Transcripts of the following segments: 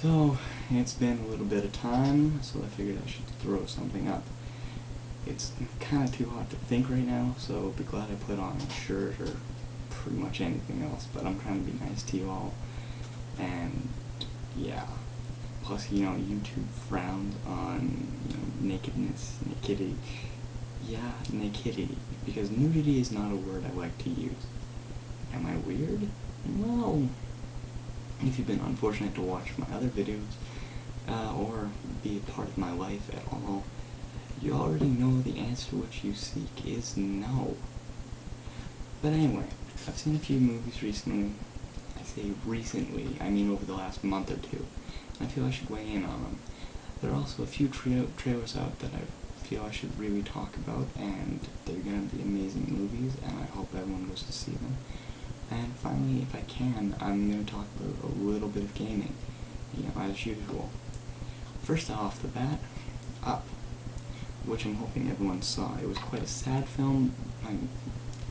So, it's been a little bit of time, so I figured I should throw something up. It's kind of too hot to think right now, so I'll be glad I put on a shirt or pretty much anything else, but I'm trying to be nice to you all, and yeah. Plus, YouTube frowns on, nakedness, nakedity. Yeah, nakedity, because nudity is not a word I like to use. Am I weird? Well, if you've been unfortunate to watch my other videos, or be a part of my life at all, you already know the answer which you seek is no. But anyway, I've seen a few movies recently. I say recently, I mean over the last month or two. I feel I should weigh in on them. There are also a few trailers out that I feel I should really talk about, and they're going to be amazing movies, and I hope everyone goes to see them. And finally, if I can, I'm going to talk about a little bit of gaming, as usual. First off the bat, Up, which I'm hoping everyone saw. It was quite a sad film,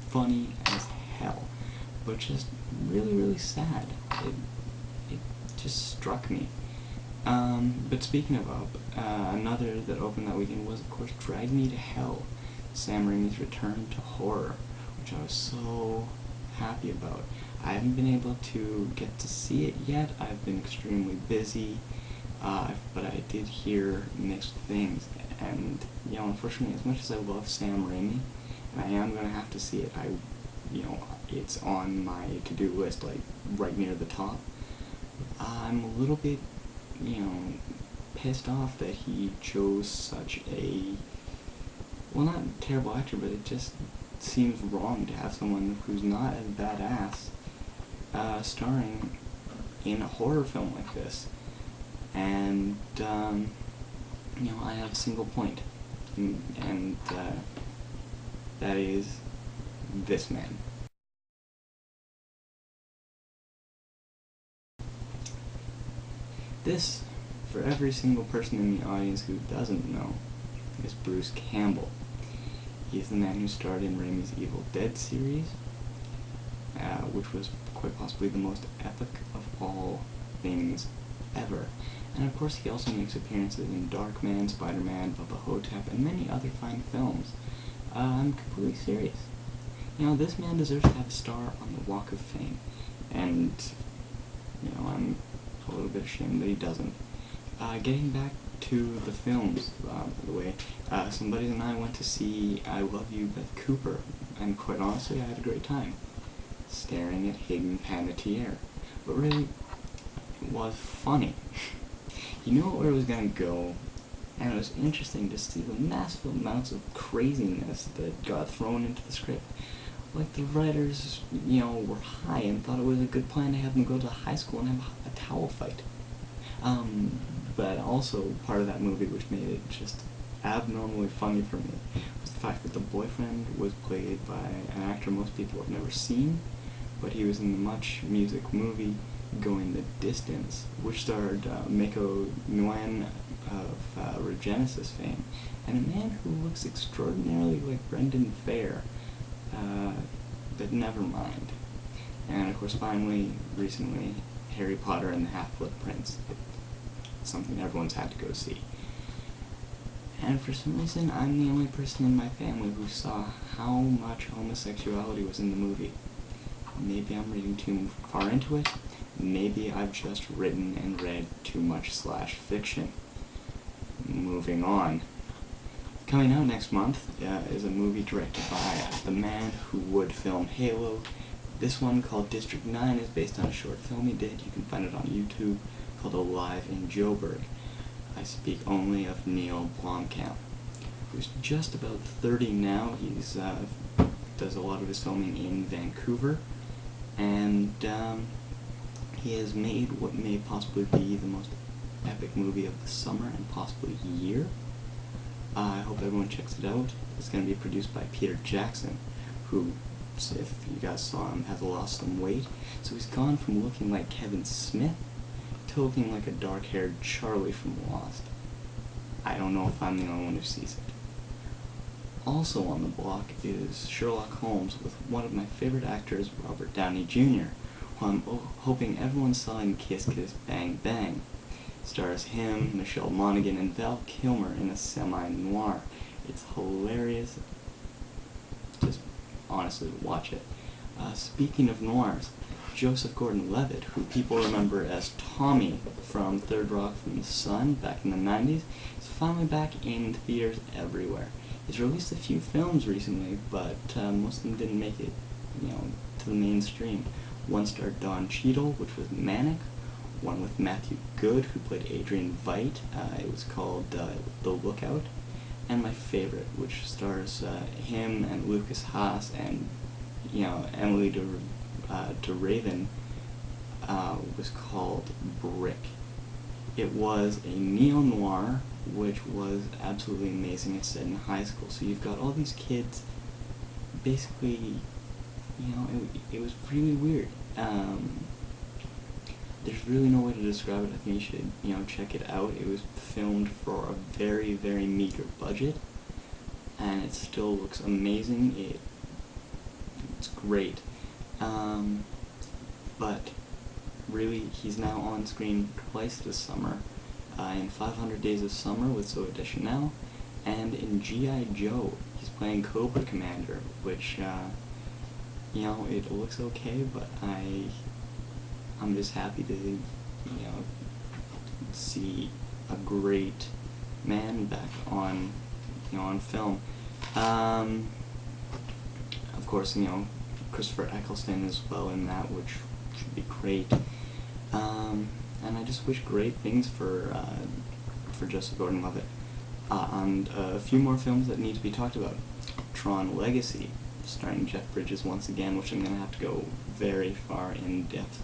funny as hell, but just really, really sad. It just struck me. But speaking of Up, another that opened that weekend was, of course, Drag Me to Hell, Sam Raimi's return to horror, which I was so happy about. I haven't been able to get to see it yet. I've been extremely busy, but I did hear mixed things, and unfortunately, as much as I love Sam Raimi, and I am going to have to see it, it's on my to-do list, like, right near the top. I'm a little bit, pissed off that he chose such a, well, not a terrible actor, but it just seems wrong to have someone who's not as badass starring in a horror film like this. And, I have a single point, and that is this man. This, for every single person in the audience who doesn't know, is Bruce Campbell. He's the man who starred in Raimi's Evil Dead series, which was quite possibly the most epic of all things ever. And of course he also makes appearances in Darkman, Spider-Man, Bubba Hotep, and many other fine films. I'm completely serious. This man deserves to have a star on the Walk of Fame, and, I'm a little bit ashamed that he doesn't. Getting back to the films, by the way, some buddies and I went to see I Love You, Beth Cooper, and quite honestly, I had a great time staring at Hayden Panettiere. But really, it was funny. You knew where it was going to go, and it was interesting to see the massive amounts of craziness that got thrown into the script. Like, the writers, were high and thought it was a good plan to have them go to high school and have a towel fight. But also part of that movie, which made it just abnormally funny for me, was the fact that the boyfriend was played by an actor most people have never seen, but he was in the Much Music movie Going the Distance, which starred Mako Nguyen of Regenesis fame, and a man who looks extraordinarily like Brendan Fair, but never mind. And of course, finally, recently, Harry Potter and the Half-Blood Prince. It's something everyone's had to go see. And for some reason, I'm the only person in my family who saw how much homosexuality was in the movie. Maybe I'm reading too far into it. Maybe I've just written and read too much /fiction. Moving on. Coming out next month is a movie directed by the man who would film Halo. This one, called District 9, is based on a short film he did. You can find it on YouTube, called Alive in Joburg. I speak only of Neil Blomkamp, who's just about 30 now. He's does a lot of his filming in Vancouver, and he has made what may possibly be the most epic movie of the summer and possibly year. I hope everyone checks it out. It's going to be produced by Peter Jackson, who, if you guys saw him, has lost some weight. So he's gone from looking like Kevin Smith to looking like a dark-haired Charlie from Lost. I don't know if I'm the only one who sees it. Also on the block is Sherlock Holmes with one of my favorite actors, Robert Downey Jr., who I'm hoping everyone saw in Kiss Kiss Bang Bang. Stars him, Michelle Monaghan, and Val Kilmer in a semi-noir. It's hilarious. Just honestly, watch it. Speaking of noirs, Joseph Gordon-Levitt, who people remember as Tommy from Third Rock from the Sun back in the 90s, is finally back in theaters everywhere. He's released a few films recently, but most of them didn't make it, to the mainstream. One starred Don Cheadle, which was Manic. One with Matthew Good, who played Adrian Veidt. It was called The Lookout. And my favorite, which stars him and Lucas Haas and Emily DeRaven, was called Brick. It was a neo-noir, which was absolutely amazing. It's set in high school, so you've got all these kids. Basically, it was really weird. There's really no way to describe it. I think you should, check it out. It was filmed for a very, very meager budget, and it still looks amazing. It's great. But really, he's now on screen twice this summer, in 500 Days of Summer with Zooey Deschanel, and in G.I. Joe. He's playing Cobra Commander, which, it looks okay, but I'm just happy to, see a great man back on, on film. Of course, Christopher Eccleston as well in that, which should be great. And I just wish great things for Joseph Gordon-Levitt. And a few more films that need to be talked about. Tron Legacy, starring Jeff Bridges once again, which I'm going to have to go very far in depth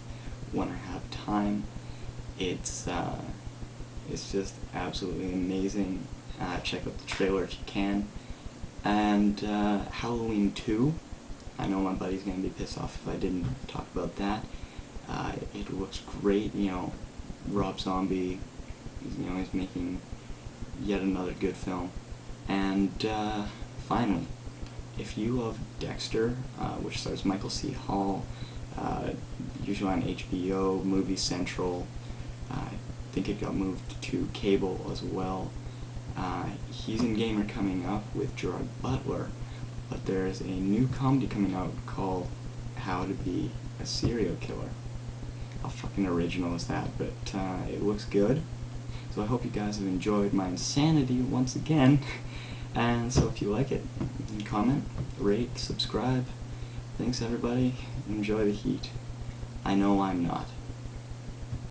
when I have time. It's just absolutely amazing. Check out the trailer if you can. And Halloween 2. I know my buddy's going to be pissed off if I didn't talk about that. It looks great. Rob Zombie, he's making yet another good film. And finally, if you love Dexter, which stars Michael C. Hall, usually on HBO, Movie Central, I think it got moved to cable as well. He's in Gamer coming up with Gerard Butler, but there's a new comedy coming out called How to Be a Serial Killer. How fucking original is that? But it looks good. So I hope you guys have enjoyed my insanity once again. And so if you like it, you can comment, rate, subscribe. Thanks everybody. Enjoy the heat. I know I'm not.